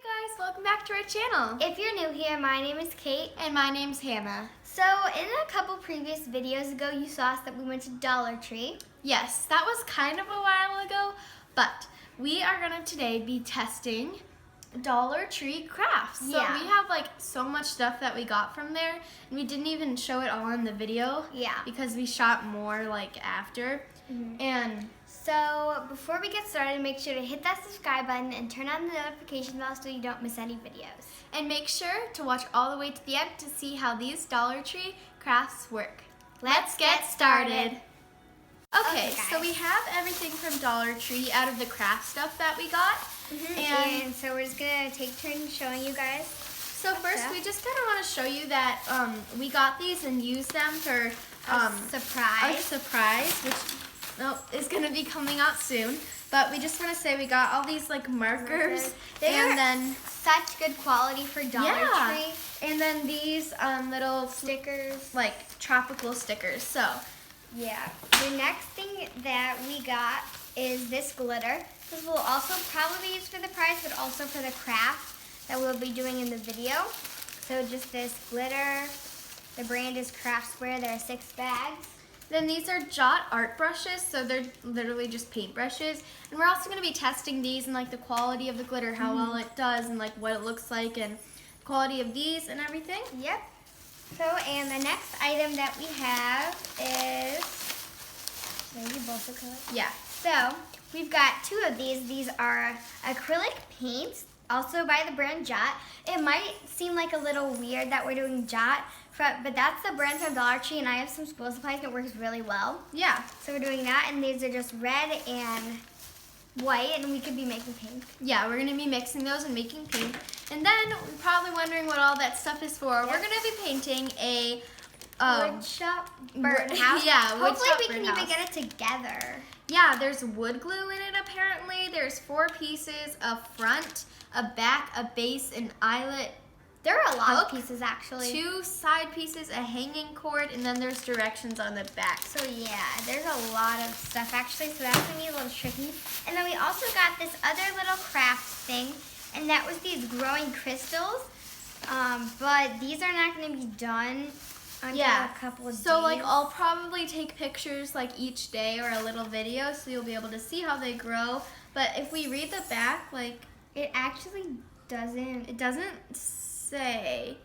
Hey guys, welcome back to our channel. If you're new here, my name is Kate. And my name's Hannah. So in a couple previous videos ago, you saw us that we went to Dollar Tree. Yes, that was kind of a while ago, but we are gonna today be testing Dollar Tree crafts. So Yeah. we have like so much stuff that we got from there, and we didn't even show it all in the video. Yeah. Because we shot more like after. And So before we get started, make sure to hit that subscribe button and turn on the notification bell so you don't miss any videos. and make sure to watch all the way to the end to see how these Dollar Tree crafts work. Let's get started. Okay, Okay, so we guys. have everything from Dollar Tree out of the craft stuff that we got. And so we're just gonna take turns showing you guys. So first, we just kind of want to show you that we got these and used them for a Surprise. surprise, which is going to be coming out soon. But we just want to say we got all these like markers, They're and then such good quality for Dollar Tree. and then these little Stickers. like tropical stickers. So Yeah. The next thing that we got is this glitter. This will also probably be used for the prize, but also for the craft that we'll be doing in the video. So just this glitter. The brand is Craftswear. There are 6 bags. then these are Jot art brushes, so they're literally just paint brushes. And we're also going to be testing these and like the quality of the glitter, how well it does, and like what it looks like, and quality of these and everything. Yep. So, and the next item that we have is, should I do both the colors? Yeah. So, we've got 2 of these. These are acrylic paints, also by the brand Jot. It might seem like a little weird that we're doing Jot, but that's the brand from Dollar Tree, and I have some school supplies and it works really well. Yeah. So we're doing that, and these are just red and white, and we could be making pink. Yeah, we're gonna be mixing those and making pink. And then you're probably wondering what all that stuff is for. We're gonna be painting a Wood shop birdhouse. Yeah, wood Hopefully shop we can birdhouse. even get it together. Yeah, there's wood glue in it apparently. There's 4 pieces, a front, a back, a base, an eyelet, There are a lot Hook, of pieces actually. 2 side pieces, a hanging cord, and then there's directions on the back. So yeah, there's a lot of stuff actually, so that's gonna be a little tricky. And then we also got this other little craft thing, and that was these growing crystals. But these are not gonna be done until a couple of days. So like I'll probably take pictures like each day or a little video so you'll be able to see how they grow. But if we read the back, like It actually doesn't. it doesn't say.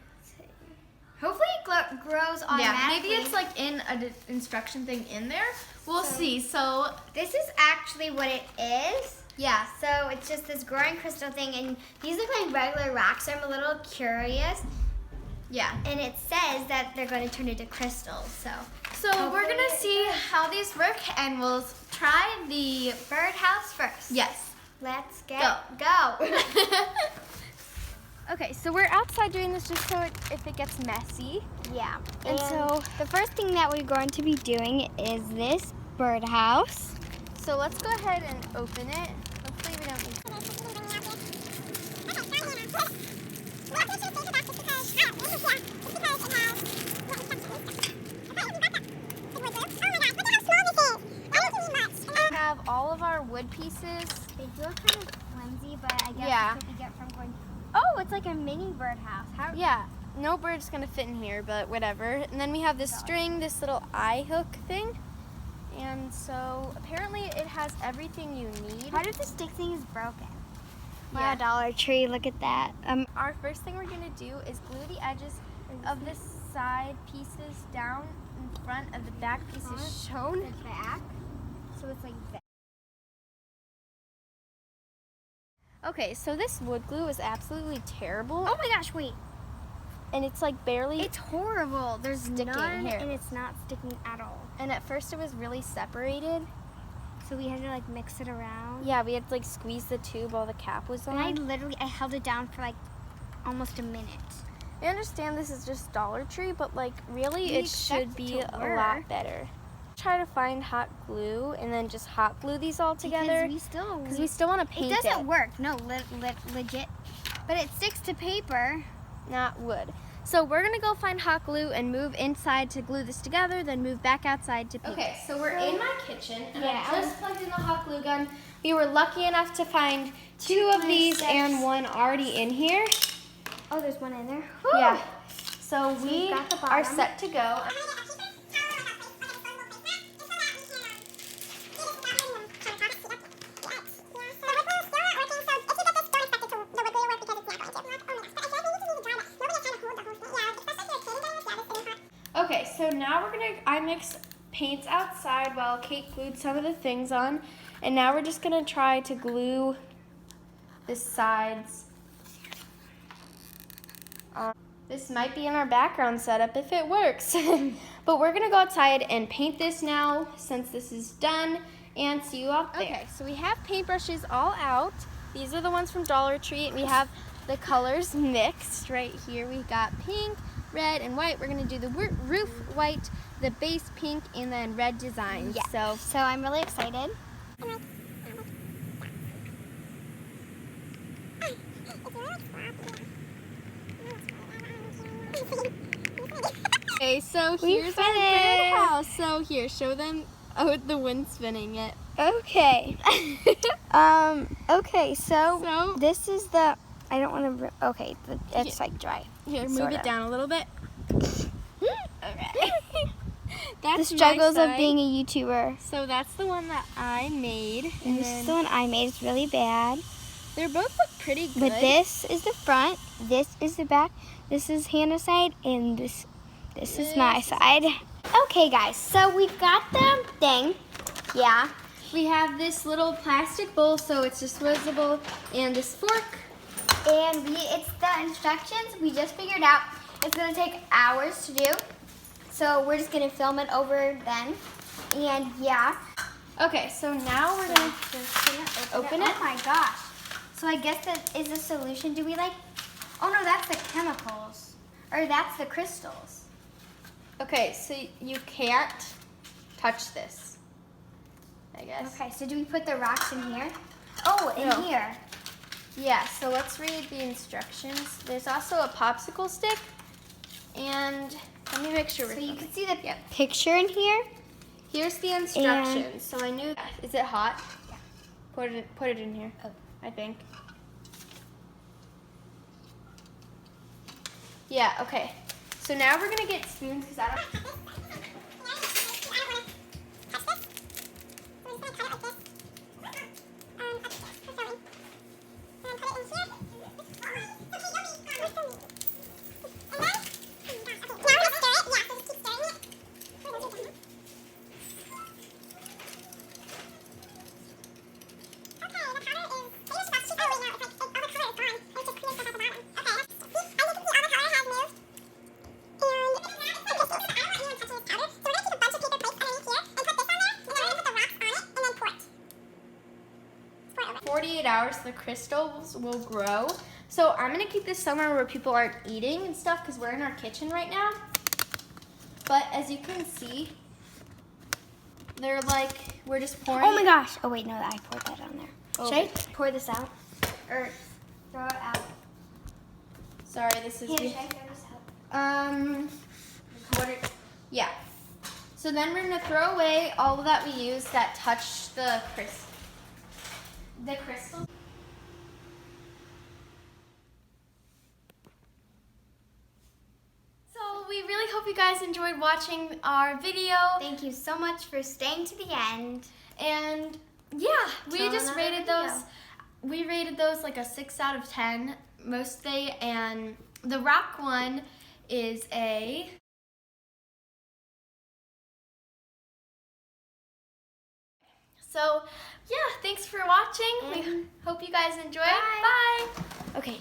Hopefully it grows automatically. Yeah, maybe it's like in an instruction thing in there. We'll see. So This is actually what it is. yeah, So it's just this growing crystal thing, and these look like regular rocks, so I'm a little curious. yeah. And it says that they're going to turn into crystals, so. So we're Hopefully gonna it see does. how these work, and we'll try the Birdhouse first. yes. Let's get Go. go. Okay, so we're outside doing this just so if it gets messy. Yeah. And so the first thing that we're going to be doing is this birdhouse. So let's go ahead and open it. Hopefully we don't need to have all of our wood pieces. They feel kind of flimsy, but I guess Yeah. that's what we get from going. Oh, it's like a mini birdhouse. How? Yeah, no bird's gonna fit in here, but whatever. And then we have this string, this little eye hook thing. And so apparently it has everything you need. Part of the stick thing is broken. Wow, Yeah. Dollar Tree, look at that. Our first thing we're gonna do is glue the edges of the side pieces down in front of the back pieces shown. The back. So it's like that. Okay, so this wood glue is absolutely terrible. Oh my gosh, wait. And it's like barely, It's horrible. There's sticking none, here. and it's not sticking at all. and at first it was really separated. So we had to like mix it around. Yeah, we had to like squeeze the tube while the cap was And on. I held it down for like almost a minute. I understand this is just Dollar Tree, but like really We it expect should it be to a work. lot better. Try to find hot glue and then just hot glue these all together Because we still want to paint it doesn't work. No, legit. But it sticks to paper. not wood. So we're gonna go find hot glue and move inside to glue this together, then move back outside to paint. Okay, so we're in my kitchen, and Yeah. I just plugged in the hot glue gun. We were lucky enough to find 2 of these and 1 already in here. Oh, there's one in there. Yeah. So we we've got the are bottom. set to go. Okay, so now I mix paints outside while Kate glued some of the things on. And now we're just gonna try to glue the sides. This might be in our background setup if it works. But we're gonna go outside and paint this now since this is done, and see you out there. Okay, so we have paintbrushes all out. These are the ones from Dollar Tree. We have the colors mixed right here. We got pink, red, and white. We're gonna do the roof white, the base pink, and then red designs. Yeah. So I'm really excited. Okay, so here's our birdhouse. So here, show them the wind spinning it. Okay. Okay, so this is the, I don't want to, okay, it's like dry. Here, move it down a little bit. Okay. That's The struggles my of side. being a YouTuber. So that's the one that I made. And this is the one I made. It's really bad. They both look pretty good. But this is the front, this is the back, this is Hannah's side, and this is my side. Okay, guys, so we've got the thing. Yeah. We have this little plastic bowl, so it's disposable, and this fork. And it's the instructions. We just figured out it's gonna take hours to do. So we're just gonna film it over then. And yeah. Okay, so now we're gonna open it. Oh my gosh. So I guess that is the solution. Do we like, oh no, that's the chemicals. Or that's the crystals. Okay, so you can't touch this, I guess. Okay, so do we put the rocks in here? Oh, in No. here. Yeah, so let's read the instructions. There's also a popsicle stick, and let me make sure we're So you filming. can see the picture in here. Here's the instructions. So I knew that. Is it hot? Yeah. Put it in here. Oh. I think. Yeah, okay. So now we're gonna get spoons because I don't. Hours the crystals will grow. So I'm gonna keep this somewhere where people aren't eating and stuff because we're in our kitchen right now. But as you can see, they're like, we're just pouring. Oh my gosh. Oh wait, no, I poured that on there. Oh, Should I pour this out? Or throw it out? Sorry, this is. Here, should I throw this out? Yeah. So then we're gonna throw away all that we used that touched the crystal. So we really hope you guys enjoyed watching our video. Thank you so much for staying to the end. And yeah, we Till just another rated video. those. We rated those like a 6 out of 10 most day, and the rock one is a. So yeah, thanks for watching. We hope you guys enjoyed. Bye. Okay.